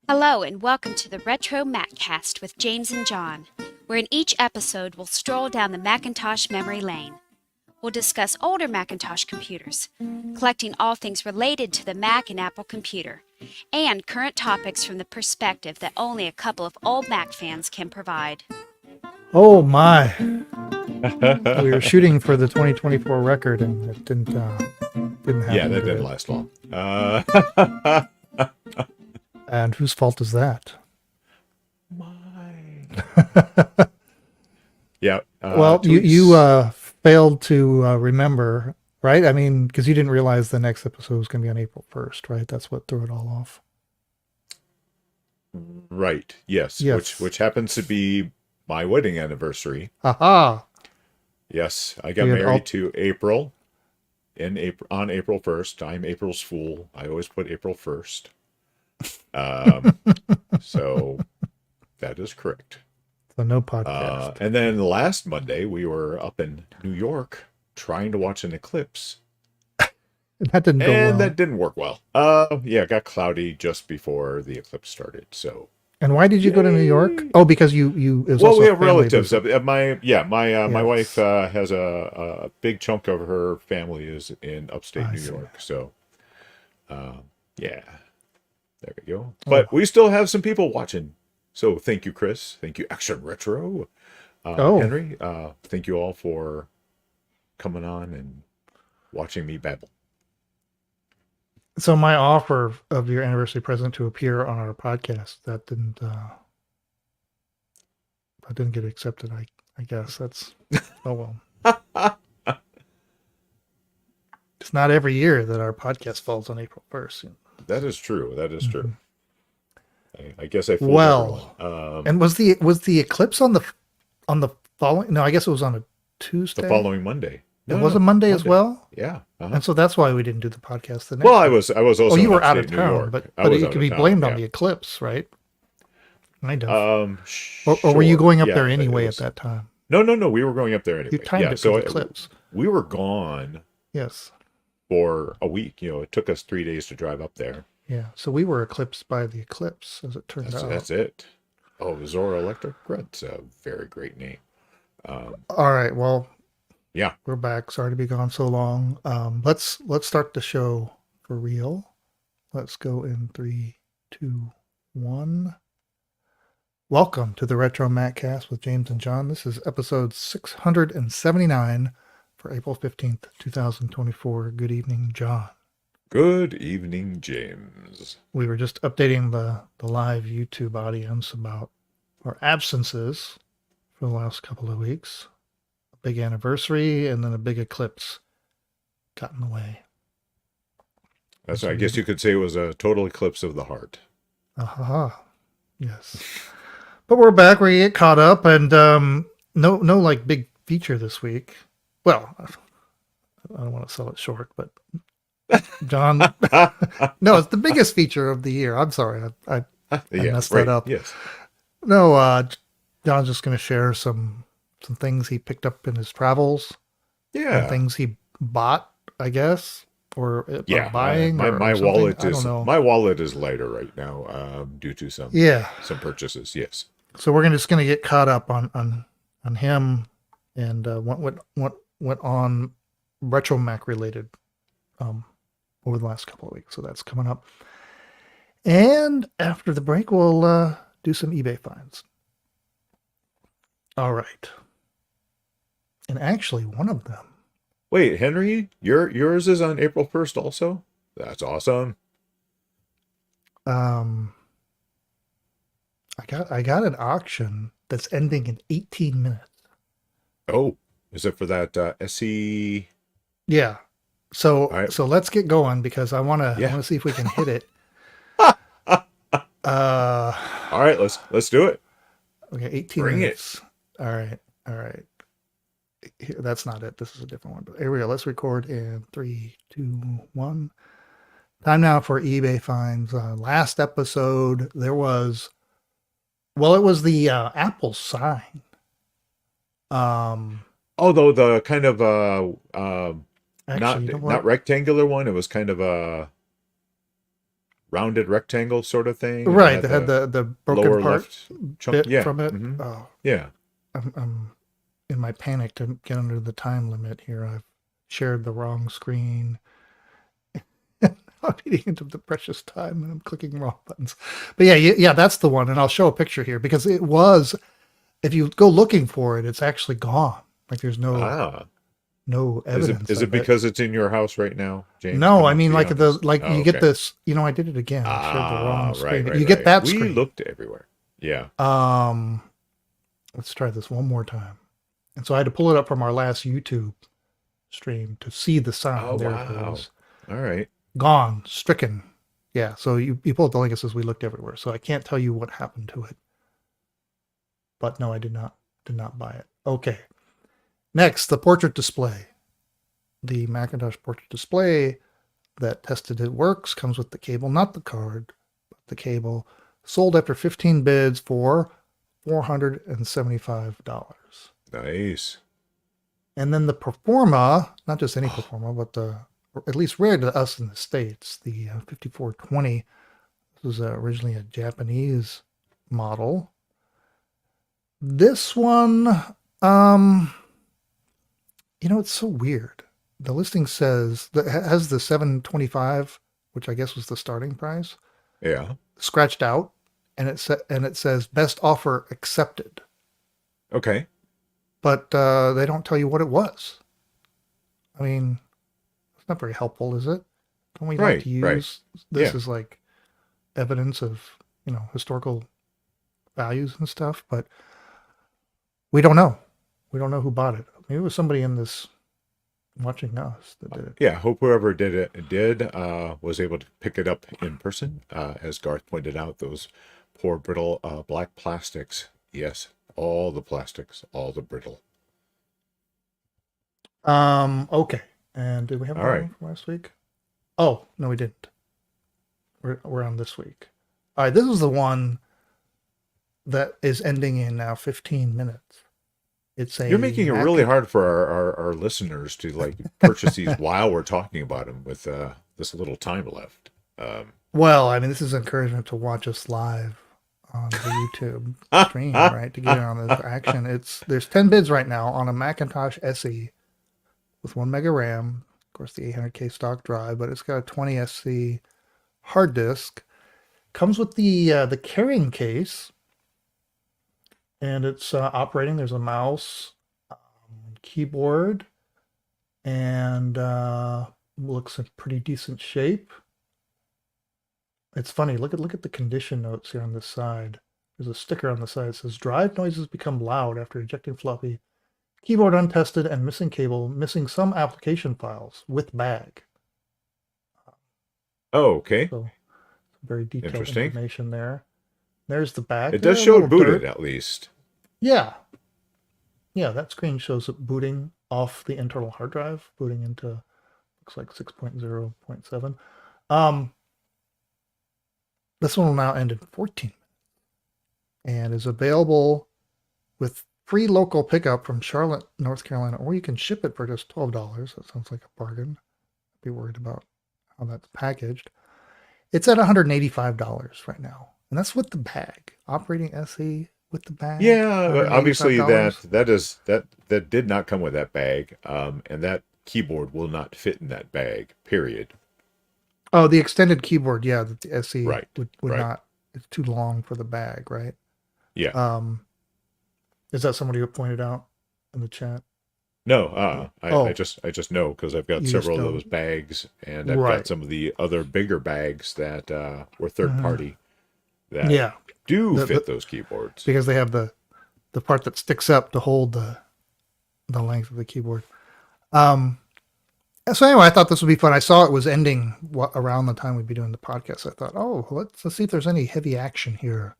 Hello and welcome to the RetroMacCast with James and John, where in each episode we'll stroll down the Macintosh memory lane. We'll discuss older Macintosh computers, collecting all things related to the Mac and Apple computer, and current topics from the perspective that only a couple of old Mac fans can provide. Oh my! We were shooting for the 2024 record, and it didn't happen. Yeah, that didn't last long. And whose fault is that? Mine. Yeah. Well, you failed to remember, right? I mean, because you didn't realize the next episode was going to be on April 1st, right? That's what threw it all off. Right. Yes. Which happens to be my wedding anniversary. Aha! Yes, I got married to April on April 1st. I'm April's fool. I always put April 1st. So that is correct. So no podcast. And then last Monday we were up in New York trying to watch an eclipse. That didn't go well. And that didn't work well. Yeah, it got cloudy just before the eclipse started. So. And why did you go to New York? Oh, because you we have relatives. My wife has a big chunk of her family is in upstate New York. So, yeah, there we go. But we still have some people watching. So thank you, Chris. Thank you, Action Retro. Henry. Thank you all for coming on and watching me babble. So my offer of your anniversary present to appear on our podcast, that didn't get accepted. I guess that's, oh well. It's not every year that our podcast falls on April 1st. That is true. That is true. I guess I fooled everyone. And was the eclipse on the following? No, I guess it was on a Tuesday. The following Monday. It was a Monday as well. Yeah, and so that's why we didn't do the podcast the next. Well, I was also. Oh, you were out of town, but it could be blamed on the eclipse, right? Kind of. Or were you going up there anyway at that time? No. We were going up there anyway. You timed it for the eclipse. We were gone. Yes. For a week, it took us 3 days to drive up there. Yeah, so we were eclipsed by the eclipse, as it turns out. That's it. Oh, Zora Electric. That's a very great name. All right, well. Yeah, we're back. Sorry to be gone so long. Let's start the show for real. Let's go in 3, 2, 1. Welcome to the RetroMacCast with James and John. This is episode 679 for April 15th, 2024. Good evening, John. Good evening, James. We were just updating the live YouTube audience about our absences for the last couple of weeks. Big anniversary and then a big eclipse got in the way. That's I guess you could say it was a total eclipse of the heart. Aha. Yes. But we're back. We get caught up and no like big feature this week. Well, I don't want to sell it short, but John no, it's the biggest feature of the year. I'm sorry. I messed that up. Yes. No, John's just gonna share some things he picked up in his travels. Yeah. Things he bought, I guess, or buying. My wallet is my wallet is lighter right now due to some purchases. Yes. So we're just gonna get caught up on him and what went on RetroMac related over the last couple of weeks. So that's coming up. And after the break, we'll do some eBay finds. All right. And actually, one of them. Wait, Henry, yours is on April 1st also? That's awesome. I got an auction that's ending in 18 minutes. Oh, is it for that SE? Yeah. So let's get going because I want to see if we can hit it. All right, let's do it. Okay, 18 minutes. All right. Here, that's not it. This is a different one. But here we go. Let's record in 3, 2, 1. Time now for eBay finds. Last episode, it was the Apple sign. Although the kind of not rectangular one, it was kind of a rounded rectangle sort of thing. And Right. They had the broken lower part left chunk. bit Yeah. from it. Mm-hmm. Oh, Yeah. I'm in my panic to get under the time limit here. I've shared the wrong screen. I'm eating into the precious time and I'm clicking wrong buttons. But yeah, that's the one. And I'll show a picture here because it was, if you go looking for it, it's actually gone. Like there's no evidence. Is it because it's in your house right now, James? No, I Coming mean to like you on this? you Oh, get okay. this, I did it again. I shared the wrong screen. Right. You get that we screen. looked everywhere. Yeah. Let's try this one more time. And so I had to pull it up from our last YouTube stream to see the sign. Oh, there wow. it was. All right. Gone, stricken. Yeah, so you pull up the link, it says we looked everywhere. So I can't tell you what happened to it. But no, I did not buy it. Okay. Next, the portrait display. The Macintosh portrait display that tested it works, comes with the cable, not the card, but the cable. Sold after 15 bids for $475. Nice. And then the Performa, not just any Performa, but at least rare to us in the States, the 5420. This was originally a Japanese model. This one, it's so weird. The listing says that has the 725, which I guess was the starting price. Yeah. Scratched out, and it says best offer accepted. Okay. But they don't tell you what it was. I mean, it's not very helpful, is it? Don't we like to use this as like evidence of, historical values and stuff? But we don't know. We don't know who bought it. Maybe it was somebody in this watching us that did it. Yeah, hope whoever did it was able to pick it up in person. As Garth pointed out, those poor brittle black plastics. Yes, all the plastics, all the brittle. Okay. And did we have one from last week? Oh, no, we didn't. We're on this week. All right, this is the one that is ending in now 15 minutes. You're making it really hard for our listeners to purchase these while we're talking about them with this little time left. Well, I mean, this is encouragement to watch us live on the YouTube stream, right? To get in on this action. There's 10 bids right now on a Macintosh SE with 1 mega RAM, of course the 800K stock drive, but it's got a 20 SC hard disk. Comes with the carrying case. And it's operating. There's a mouse, keyboard, and looks in pretty decent shape. It's funny. Look at the condition notes here on this side. There's a sticker on the side that says drive noises become loud after ejecting floppy. Keyboard untested and missing cable, missing some application files with bag. Oh, okay. So very detailed information there. There's the back. It does show it booted at least. Yeah. Yeah, that screen shows it booting off the internal hard drive, booting into, looks like 6.0.7. This one will now end in 14 minutes and is available with free local pickup from Charlotte, North Carolina, or you can ship it for just $12. That sounds like a bargain. I'd be worried about how that's packaged. It's at $185 right now. And that's with the bag. Operating SE with the bag. Yeah, obviously that did not come with that bag. And that keyboard will not fit in that bag, period. Oh, the extended keyboard, yeah, the SE would right. not. It's too long for the bag, right? Yeah. Is that somebody who pointed out in the chat? No, I just know because I've got several of those bags, and I've got some of the other bigger bags that were third party that do fit those keyboards because they have the part that sticks up to hold the length of the keyboard. So anyway, I thought this would be fun. I saw it was ending around the time we'd be doing the podcast. I thought, let's see if there's any heavy action here.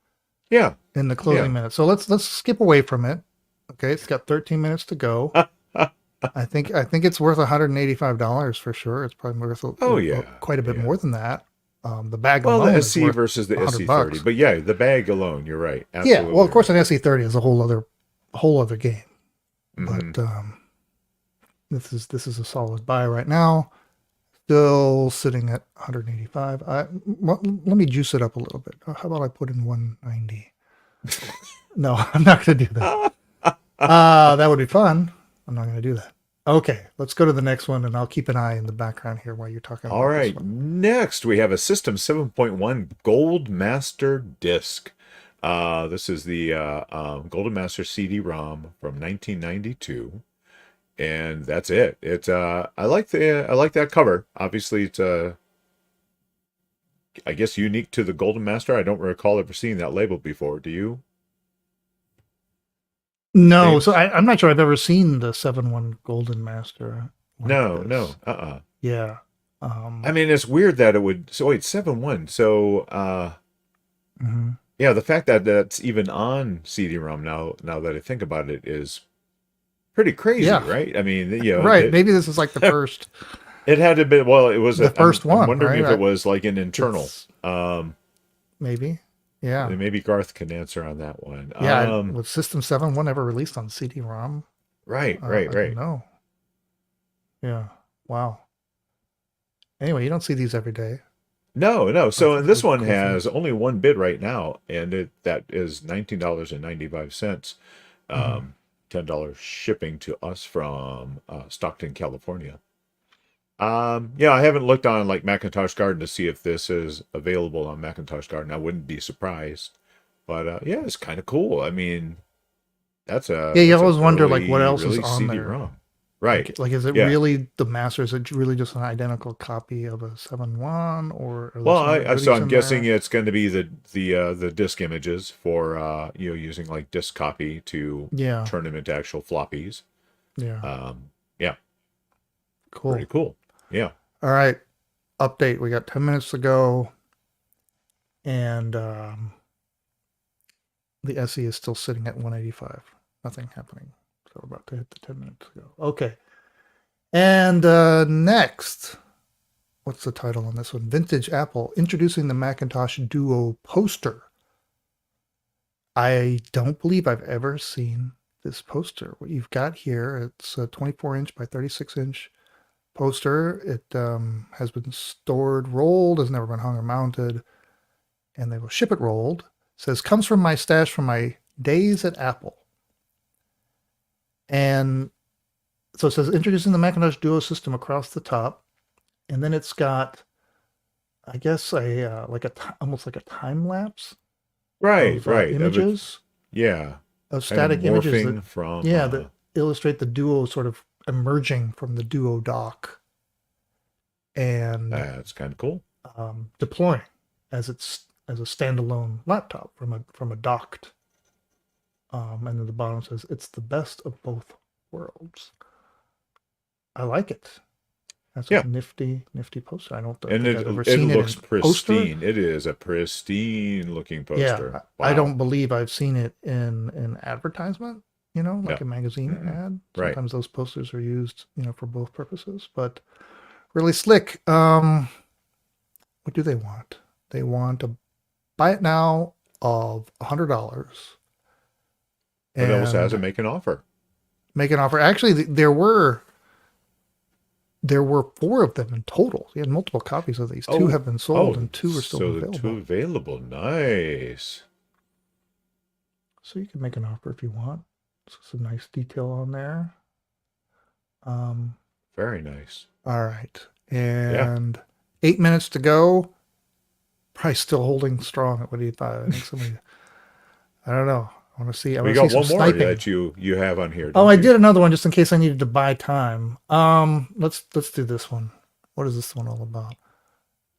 Yeah. In the closing minutes. So let's skip away from it. Okay, it's got 13 minutes to go. I think it's worth $185 for sure. It's probably worth quite a bit more than that. The bag alone. The SC versus the SC30, but yeah, the bag alone. You're right. Absolutely. Yeah, well, of course, an SC30 is a whole other game. Mm-hmm. But this is a solid buy right now. still sitting at 185. Let me juice it up a little bit. How about I put in 190? No, I'm not going to do that. That would be fun. I'm not going to do that. Okay, let's go to the next one, and I'll keep an eye in the background here while you're talking about All this right, one. next we have a System 7.1 Gold Master disc. This is the Golden Master CD-ROM from 1992, and that's it. It's I like that cover. Obviously, it's I guess unique to the Golden Master. I don't recall ever seeing that label before. Do you? No, James? so I'm not sure I've ever seen the 7.1 Golden Master. Like No, this. no. Yeah. I mean, it's weird that it would. So wait, 7.1. So Mhm. yeah, the fact that that's even on CD-ROM now that I think about it is pretty crazy, Yeah. right? I mean, you know, Right. Maybe this is like the first, it had to be. Well, it was. the first I'm one, wondering if right? it was like an internal. It's maybe. Yeah. Maybe Garth can answer on that one. Yeah. Was System 7.1 ever released on CD-ROM? Right. I don't know. Yeah. Wow. Anyway, you don't see these every day. No. So That's this cool one thing. has only one bid right now, and that is $19.95. $10 shipping to us from Stockton, California. Yeah, I haven't looked on like Macintosh Garden to see if this is available on Macintosh Garden. I wouldn't be surprised, but yeah, it's kind of cool. I mean, Yeah, you that's a always wonder like what else is early on there. CD-ROM, right? Like is it Yeah. really the master? Is it really just an identical copy of a 7.1, or are there Well, some other so goodies I'm in guessing there? it's going to be the disk images for using like disk copy to Yeah. turn them into actual floppies. Yeah. Yeah, Cool. pretty cool. Yeah. All right. Update. We got 10 minutes to go, and the SE is still sitting at 185. Nothing happening. So we're about to hit the 10 minutes to go. Okay. And next, what's the title on this one? Vintage Apple introducing the Macintosh Duo poster. I don't believe I've ever seen this poster. What you've got here, it's a 24-inch by 36-inch poster. It has been stored, rolled, has never been hung or mounted, and they will ship it rolled. It says, comes from my stash from my days at Apple. And so it says, introducing the Macintosh Duo system across the top. And then it's got, I guess, almost like a time lapse Right. of Right. images, Yeah. of Kind of static images morphing that, from. yeah, that illustrate the Duo sort of emerging from the Duo dock and That's kind of cool. deploying as a standalone laptop from a docked. And then the bottom says it's the best of both worlds. I like it. That's Yeah. a nifty poster. I don't And think I've ever it seen looks it in poster. pristine. It is a pristine looking poster. Yeah, Wow. I don't believe I've seen it in an advertisement, like Yeah. a magazine ad. Right. Sometimes those posters are used, for both purposes, but really slick. What do they want? They want to buy it now of $100. But it also has and a make an offer. make an offer. Actually, there were 4 of them in total. He had multiple copies of these. 2 have been sold, and 2 are still so available. 2 available. Nice. So you can make an offer if you want. Some nice detail on there. Very nice. All right, and 8 minutes to go. Price still holding strong at 185. I think somebody. I don't know. I want to see. We got one more that you have on here. Oh, I did another one just in case I needed to buy time. Let's do this one. What is this one all about?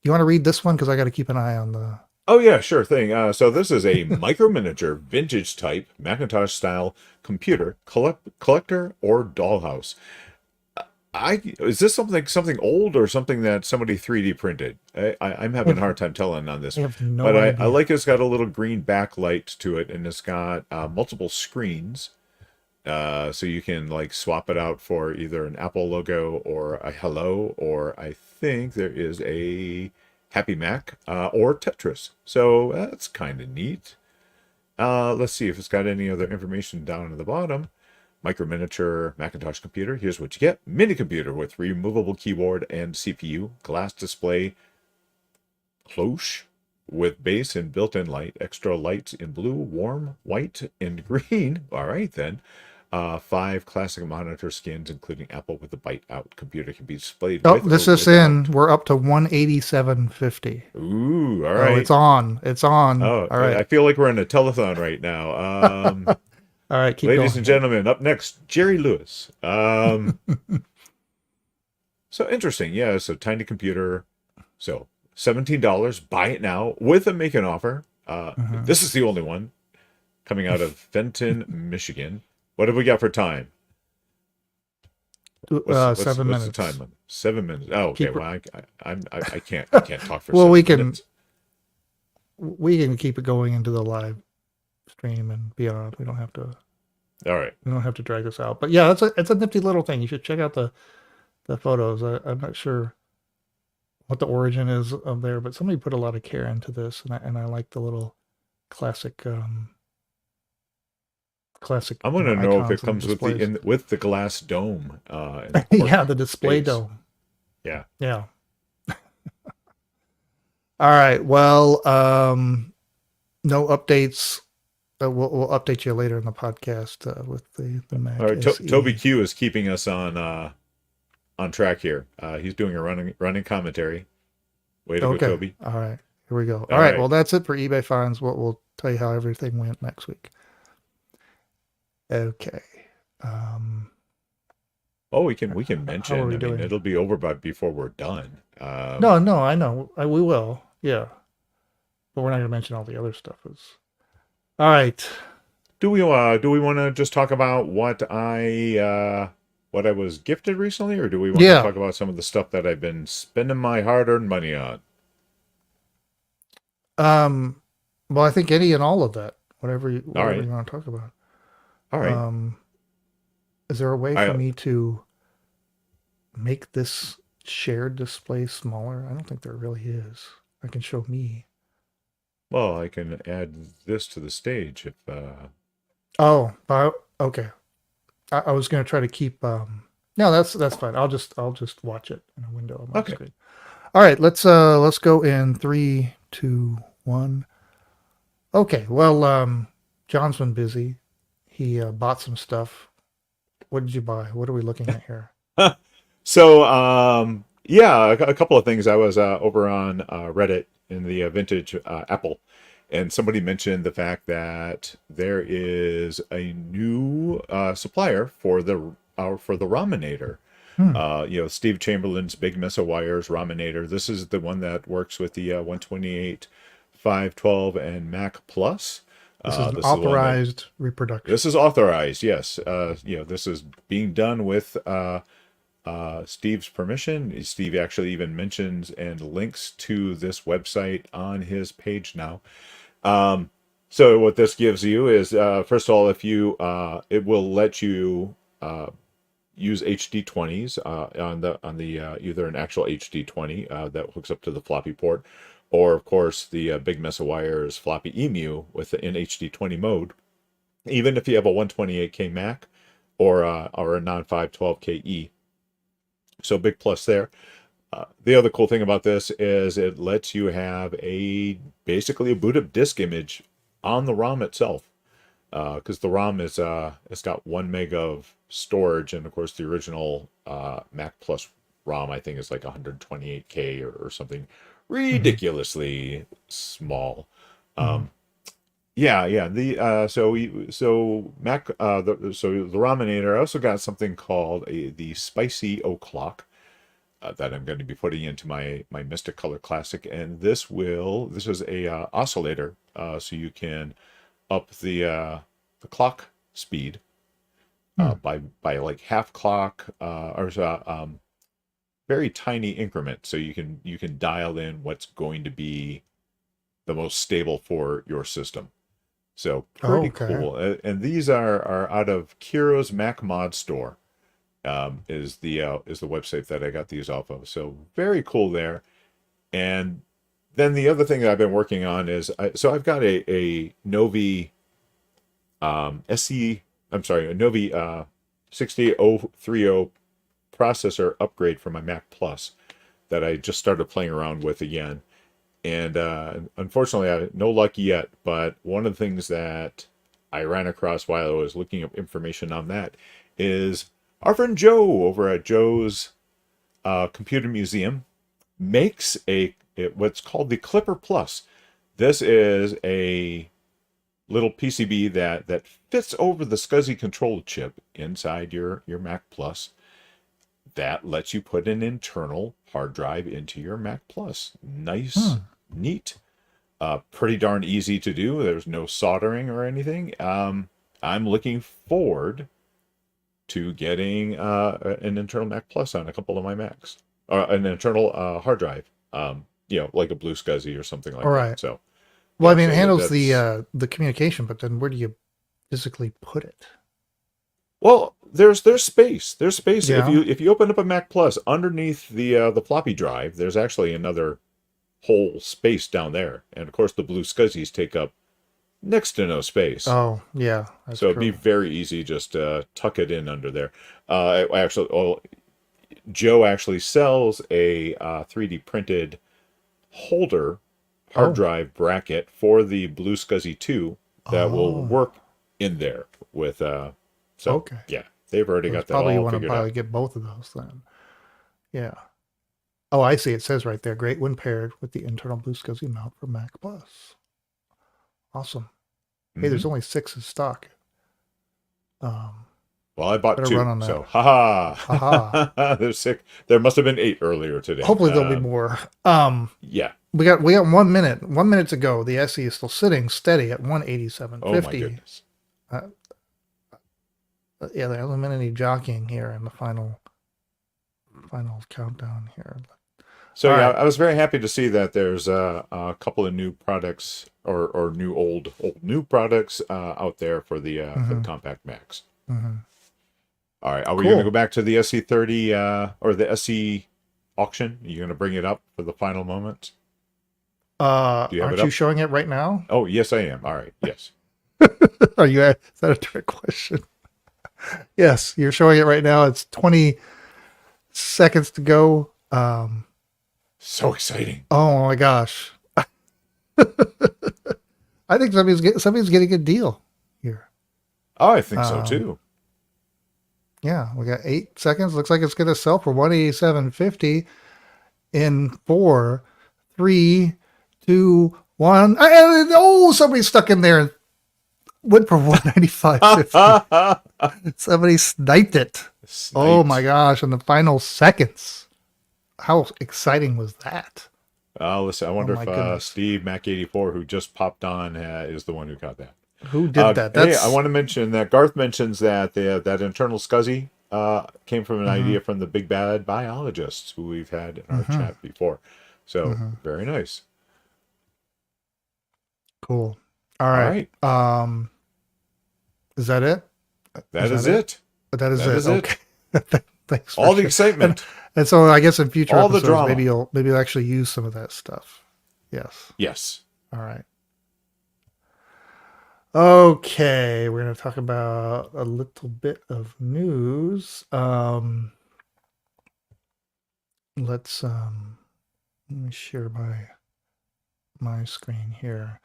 You want to read this one because I got to keep an eye on the. Oh yeah, sure thing. So this is a micro miniature vintage type Macintosh style computer collector or dollhouse. Is this something old or something that somebody 3D printed? I'm having a hard time telling on this. I have no But idea. I like it's got a little green backlight to it, and it's got multiple screens. So you can like swap it out for either an Apple logo or a hello, or I think there is a Happy Mac or Tetris. So that's kind of neat. Let's see if it's got any other information down at the bottom. micro miniature Macintosh computer. Here's what you get: mini computer with removable keyboard and CPU, glass display, cloche with base and built-in light, extra lights in blue, warm, white, and green. All right then. 5 classic monitor skins, including Apple with the bite out. Computer can be displayed Oh, with this or is in. without. We're up to 187.50. Ooh, all Oh, right. it's on. It's on. Oh, All right. I feel like we're in a telethon right now. All right, keep Ladies going. and gentlemen, up next, Jerry Lewis. So interesting. Yeah, so tiny computer. So $17. Buy it now with a make an offer. This is the only one coming out of Fenton, Michigan. What have we got for time? What's 7 what's minutes. the time limit? 7 minutes. Oh, okay. Keep it- Well, I can't talk for Well, 7 we can- minutes. We can keep it going into the live stream and beyond. We don't have to. All right. We don't have to drag this out. But yeah, it's a nifty little thing. You should check out the photos. I'm not sure what the origin is of there, but somebody put a lot of care into this, and I like the little classic. Classic. I'm gonna know if it icons and comes with displays. with the glass dome. And the Yeah, cork the display base. dome. Yeah. Yeah. All right. Well, no updates. We'll update you later in the podcast with the Mac. All right. SE. Toby Q is keeping us on track here. He's doing a running commentary. Way to go, Toby. All right. Here we go. All All right. right. Well, that's it for eBay finds. We'll tell you how everything went next week. Okay. Oh, we can mention. are we I mean, doing? it'll be over before we're done. No, I know. We will. Yeah. But we're not going to mention all the other stuff. All right. Do we want to just talk about what I was gifted recently, or do we want to talk about some of the stuff that I've been spending my hard-earned money on? Well, I think any and all of that, whatever you right. want to talk about. All right. Is there a way for me to make this shared display smaller? I don't think there really is. I can show me. Well, I can add this to the stage if. Oh, okay. I was going to try to keep. No, that's fine. I'll just watch it in a window on my screen. All right, let's go in 3, 2, 1. Okay. Well, John's been busy. He bought some stuff. What did you buy? What are we looking at here? So, yeah, a couple of things. I was over on Reddit in the vintage Apple, and somebody mentioned the fact that there is a new supplier for the Raminator. Steve Chamberlain's Big Mess of Wires Raminator. This is the one that works with the 128, 512, and Mac Plus. This is an authorized reproduction. This is authorized, yes. This is being done with Steve's permission. Steve actually even mentions and links to this website on his page now. So what this gives you is, first of all, if you, it will let you use HD20s on the either an actual HD20 that hooks up to the floppy port, or of course the Big Mess of Wires floppy emu in HD20 mode. Even if you have a 128K Mac or a non 512KE. So big plus there. The other cool thing about this is it lets you have basically a boot up disk image on the ROM itself, because the ROM is it's got 1 meg of storage, and of course the original Mac Plus ROM I think is like 128K or something ridiculously small. Yeah. So Mac the Raminator. I also got something called the Spicy O'Clock that I'm going to be putting into my Mystic Color Classic, and this is a oscillator, so you can up the clock speed by like half clock or very tiny increment, so you can dial in what's going to be the most stable for your system. So pretty cool. And these are out of Kiro's Mac Mod Store. Is the website that I got these off of. So very cool there. And then the other thing that I've been working on is I've got a Novi a Novi 60030 processor upgrade for my Mac Plus that I just started playing around with again. And unfortunately, no luck yet. But one of the things that I ran across while I was looking up information on that is our friend Joe over at Joe's Computer Museum makes what's called the Clipper Plus. This is a little PCB that fits over the SCSI control chip inside your Mac Plus. That lets you put an internal hard drive into your Mac Plus. Nice, neat, pretty darn easy to do. There's no soldering or anything. I'm looking forward to getting an internal Mac Plus on a couple of my Macs, or an internal hard drive. Like a Blue SCSI or something like that. So, well, I mean, it handles the communication, but then where do you physically put it? Well, there's space. There's space. Yeah. If you open up a Mac Plus underneath the floppy drive, there's actually another whole space down there, and of course the Blue SCSIs take up next to no space. Oh, yeah. So it'd be very easy just to tuck it in under there. Joe actually sells a 3D printed holder hard drive bracket for the Blue SCSI 2 that will work in there with yeah, they've already got that all figured out. You want to probably get both of those then. Yeah. Oh, I see. It says right there, great when paired with the internal Blue SCSI mount for Mac Plus. Awesome. Hey, there's only 6 in stock. Well, I bought 2, so haha. There's 6. There must have been 8 earlier today. Hopefully there'll be more. Yeah. We got 1 minute. 1 minute to go. The SE is still sitting steady at 187.50. Oh my goodness. Yeah, there hasn't been any jockeying here in the final countdown here. So yeah, I was very happy to see that there's a couple of new products or new products out there for the compact Macs. All right, are we going to go back to the SE30 or the SE auction? Are you going to bring it up for the final moments? Aren't you showing it right now? Oh, yes, I am. All right, yes. Is that a trick question? Yes, you're showing it right now. It's 20 seconds to go. So exciting. Oh my gosh. I think somebody's getting a deal here. Oh, I think so too. Yeah, we got 8 seconds. Looks like it's going to sell for $187.50 in 4, 3, 2, 1. And, somebody stuck in there and went for $195.50. Somebody sniped it. Oh my gosh! In the final seconds. How exciting was that? Listen, I wonder if Steve Mac84, who just popped on, is the one who got that. Who did that? I want to mention that Garth mentions that that internal SCSI came from an idea from the big bad biologists who we've had in our chat before. So very nice. Cool. All right. Is that it? That is it. That is it. Okay. Thanks. All the excitement. And so I guess in future all episodes, the drama. maybe you'll actually use some of that stuff. Yes. Yes. All right. Okay, we're going to talk about a little bit of news. Let me share my screen here.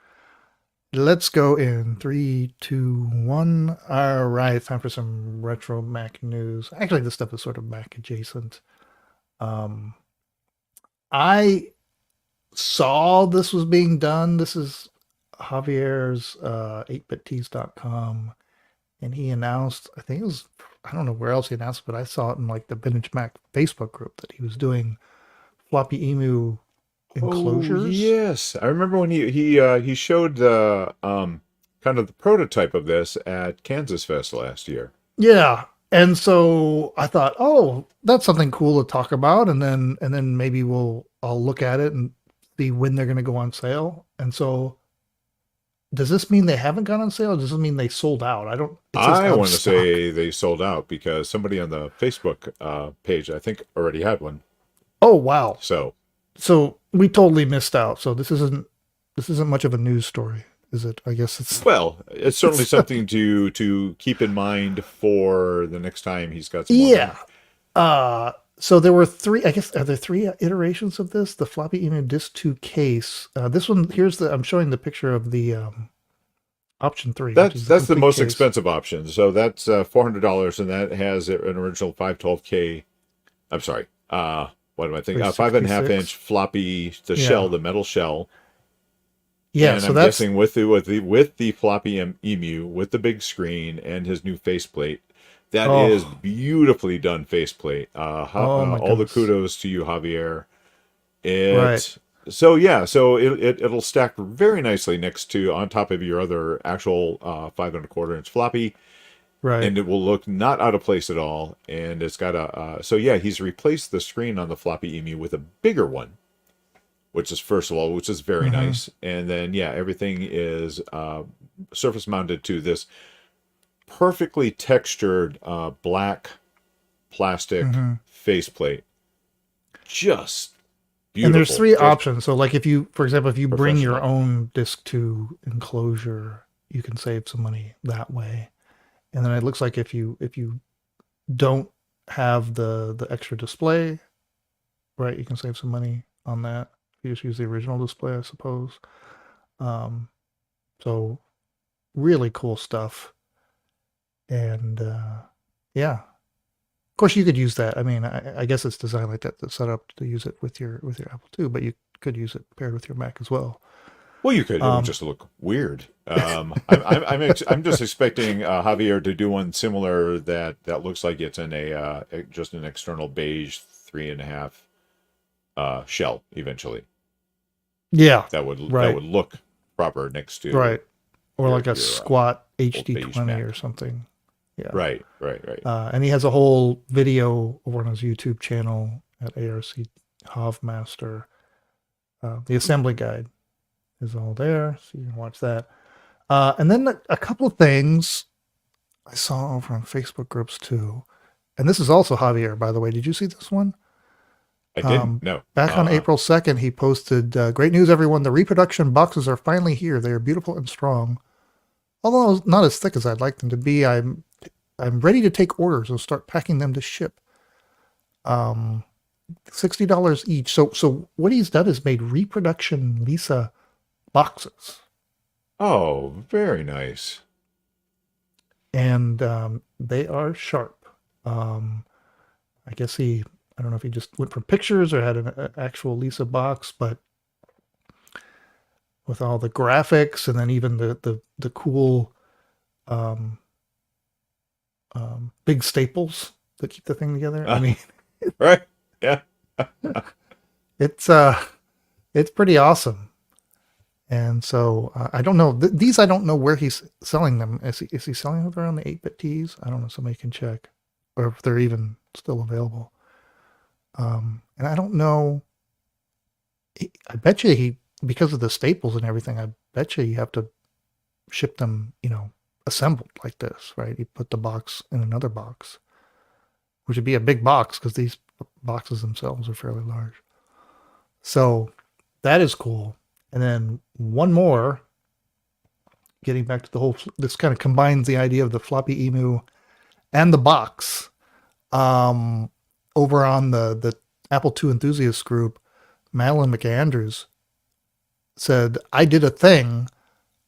Let's go in 3, 2, 1. All right, time for some retro Mac news. Actually, this stuff is sort of Mac adjacent. I saw this was being done. This is Javier's 8bittees.com, and he announced, I think it was, I don't know where else he announced, but I saw it in like the Vintage Mac Facebook group that he was doing floppy emu enclosures. Oh, yes, I remember when he showed the kind of the prototype of this at Kansas Fest last year. Yeah, and so I thought, oh, that's something cool to talk about, and then maybe I'll look at it and see when they're going to go on sale. And so, does this mean they haven't gone on sale? Or does this mean they sold out? I want to say they sold out because somebody on the Facebook page, I think, already had one. Oh wow! So we totally missed out. So this isn't much of a news story. is it? I guess it's Well, it's certainly something to keep in mind for the next time he's got some more yeah. money. So there were three. I guess are there three iterations of this? The floppy emu disc 2 case. This one here's the. I'm showing the picture of the option 3, which is the That's the complete most case. expensive option. So that's $400, and that has an original 512K. I'm sorry. What am I thinking? 5.5-inch floppy, the shell, the metal shell. Yeah, and so I'm that's guessing with the floppy emu with the big screen and his new faceplate, that is beautifully done faceplate. My All the goodness. kudos to you, Javier. Right. So yeah, so it'll stack very nicely next to on top of your other actual 5.25-inch floppy, Right. and it will look not out of place at all. And it's got a so yeah, he's replaced the screen on the floppy emu with a bigger one, which is very nice. And then yeah, everything is surface mounted to this perfectly textured black plastic faceplate. Just beautiful. And there's three Just options. So like if you, for example, if you bring your professional. own disc 2 enclosure, you can save some money that way. And then it looks like if you don't have the extra display, right, you can save some money on that. You just use the original display, I suppose. So really cool stuff. And yeah, of course you could use that. I mean, I guess it's designed like that to set up to use it with your Apple II, but you could use it paired with your Mac as well. Well, you could. It would just look weird. I'm just expecting Javier to do one similar that looks like it's in just an external beige 3.5 shell eventually. Yeah, that would look proper next to or like a your, squat beige HD20 Mac. or something. Yeah, Right. and he has a whole video over on his YouTube channel at ARC Hovmaster. The assembly guide is all there, so you can watch that. And then a couple of things I saw over on Facebook groups too. And this is also Javier, by the way. Did you see this one? I didn't. No. Back on April 2nd, he posted, great news, everyone. The reproduction boxes are finally here. They are beautiful and strong. Although not as thick as I'd like them to be, I'm ready to take orders and start packing them to ship. $60 each. So what he's done is made reproduction Lisa boxes. Oh, very nice. And they are sharp. I guess I don't know if he just went for pictures or had an actual Lisa box, but with all the graphics and then even the cool big staples that keep the thing together. I mean, right? Yeah. it's pretty awesome. And so I don't know these. I don't know where he's selling them. Is he selling them around the 8-bit tees? I don't know. Somebody can check, or if they're even still available. And I don't know. I bet you because of the staples and everything, I bet you have to ship them, assembled like this, right? You put the box in another box, which would be a big box because these boxes themselves are fairly large. So that is cool. And then one more, getting back to this kind of combines the idea of the floppy emu and the box. Over on the Apple II enthusiast group, Madeline McAndrews said, I did a thing.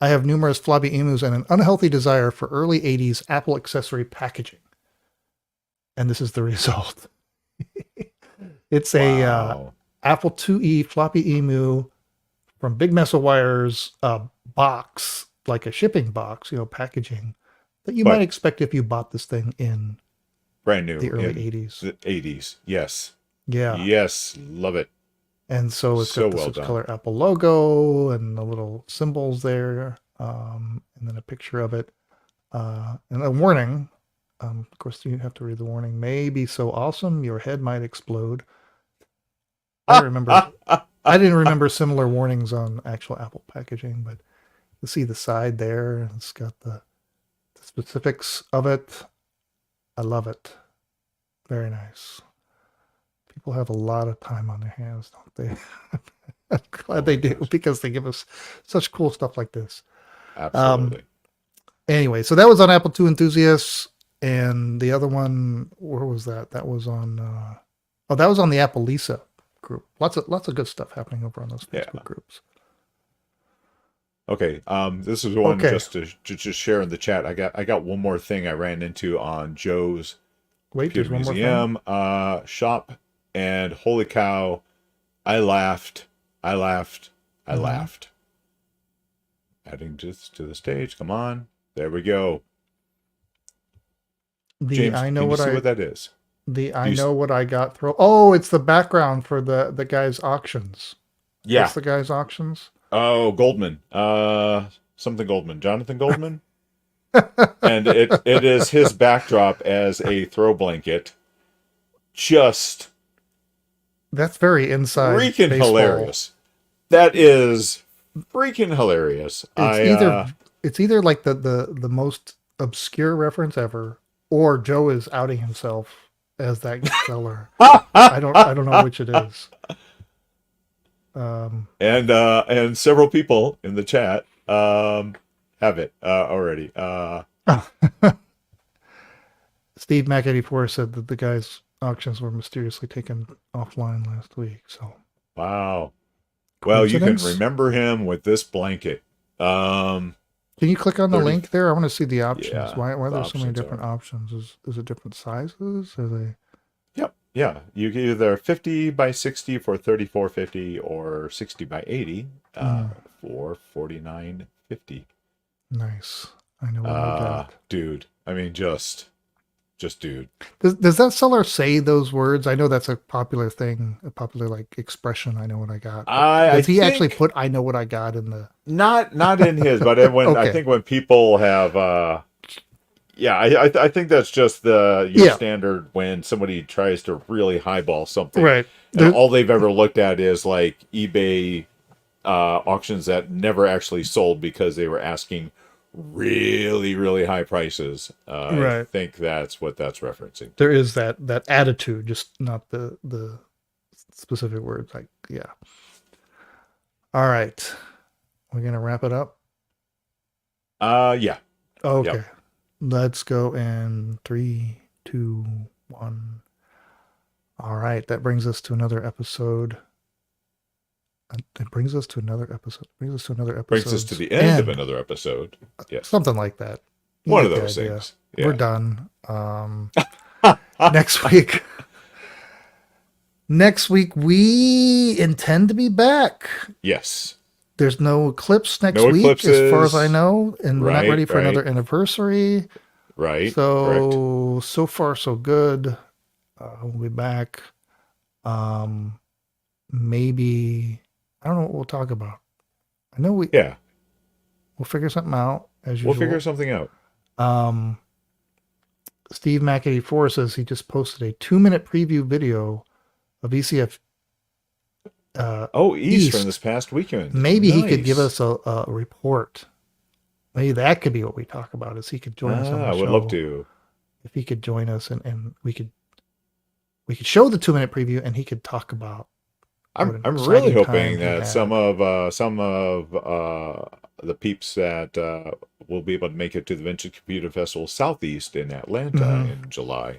I have numerous floppy emus and an unhealthy desire for early 80s Apple accessory packaging. And this is the result. It's a Apple IIe floppy emu from Big Mess of Wires box, like a shipping box, packaging that you might expect if you bought this thing in brand new the early 80s. The 80s, yes. Yeah. Yes, love it. And so it's got the 6-color Apple logo and the little symbols there, and then a picture of it, and a warning. Of course, you have to read the warning. May be so awesome, your head might explode. I didn't remember similar warnings on actual Apple packaging, but you see the side there, and it's got the specifics of it. I love it. Very nice. People have a lot of time on their hands, don't they? I'm glad they do, because they give us such cool stuff like this. Absolutely. Anyway, so that was on Apple II Enthusiasts, and the other one, where was that? That was on that was on the Apple Lisa group. Lots of good stuff happening over on those Facebook groups. Okay, this is one just to just share in the chat. I got one more thing I ran into on Joe's Computer Museum shop, and holy cow, I laughed. Adding this to the stage. Come on, there we go. James, can you see what that is? Know what I got throw. Oh, it's the background for the guy's auctions. Yeah. What's the guy's auctions? Oh, Goldman. Something Goldman. Jonathan Goldman. And it is his backdrop as a throw blanket. Just that's very inside freaking baseball. Hilarious. That is freaking hilarious. It's either like the most obscure reference ever, or Joe is outing himself as that seller. I don't know which it is. And several people in the chat have it already. Steve Mac 84 said that the guy's auctions were mysteriously taken offline last week. So wow. Well, you can remember him with this blanket. Can you click on the link there? I want to see the options. Yeah, why are there so many different options? Is it different sizes? Are they? Yep. Yeah. You get either 50 by 60 for $34.50 or 60 by 80 for $49.50. Nice. I know what I got. Dude. I mean, just dude. Does that seller say those words? I know that's a popular thing, a popular like expression. I know what I got. Does he actually put "I know what I got" in the? Not in his, but when okay. I think when people have, I think that's just your standard when somebody tries to really highball something, right? And all they've ever looked at is like eBay auctions that never actually sold because they were asking really, really high prices. Right. I think that's what that's referencing. There is that attitude, just not the specific words. Like, yeah. All right. We're going to wrap it up? Yeah. Okay. Yep. Let's go in 3, 2, 1. All right. That brings us to another episode. Brings us to the end of another episode. Yes. Something like that. One of those things. Yeah. We're done. Next week. Next week, we intend to be back. Yes. There's no eclipse next week, as far as I know. And we're not ready for another anniversary. Right. So far, so good. We'll be back. Maybe... I don't know what we'll talk about. I know we'll figure something out as usual. We'll figure something out. Steve Mac 84 says he just posted a 2-minute preview video of ECF East from this past weekend. Maybe he could give us a report. Maybe that could be what we talk about. Is he could join us on the show. I would love to. If he could join us and we could show the 2-minute preview and he could talk about. I'm really hoping that some of the peeps that will be able to make it to the Vintage Computer Festival Southeast in Atlanta in July.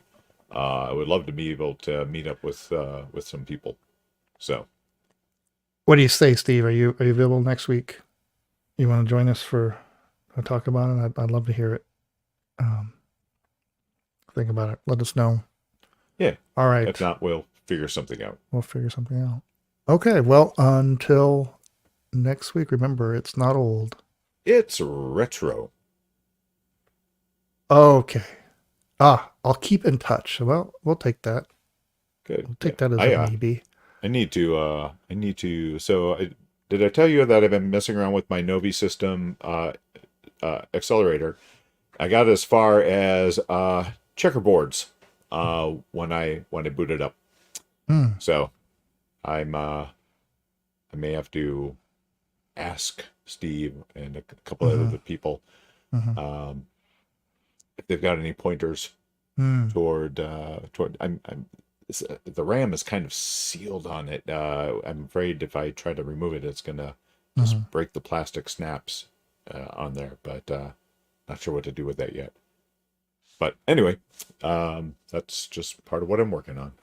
I would love to be able to meet up with some people. So, what do you say, Steve? Are you available next week? You want to join us for talk about it? I'd love to hear it. Think about it. Let us know. Yeah. All right. If not, we'll figure something out. Okay, well, until next week, remember, it's not old. It's retro. Okay. I'll keep in touch. Well, we'll take that. Good. We'll take that as a maybe. I need to, so did I tell you that I've been messing around with my Novi system accelerator? I got as far as checkerboards when I boot it up. So I may have to ask Steve and a couple of other people if they've got any pointers toward the RAM is kind of sealed on it. I'm afraid if I try to remove it, it's gonna just break the plastic snaps on there, but not sure what to do with that yet. But anyway, that's just part of what I'm working on.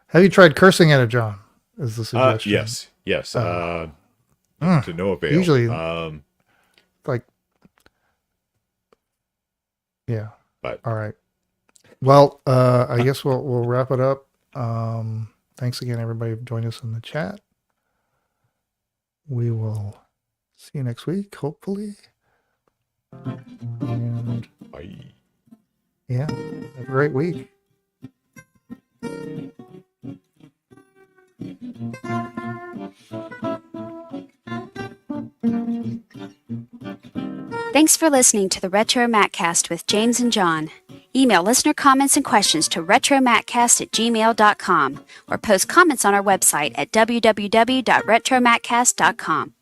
Have you tried cursing at it, John? Is the suggestion? Yes. To no avail. Usually, like, yeah. But all right. Well, I guess we'll wrap it up. Thanks again, everybody, for joining us in the chat. We will see you next week, hopefully. And bye. Yeah, have a great week. Thanks for listening to the RetroMacCast with James and John. Email listener comments and questions to retromaccast@gmail.com or post comments on our website at www.retromaccast.com.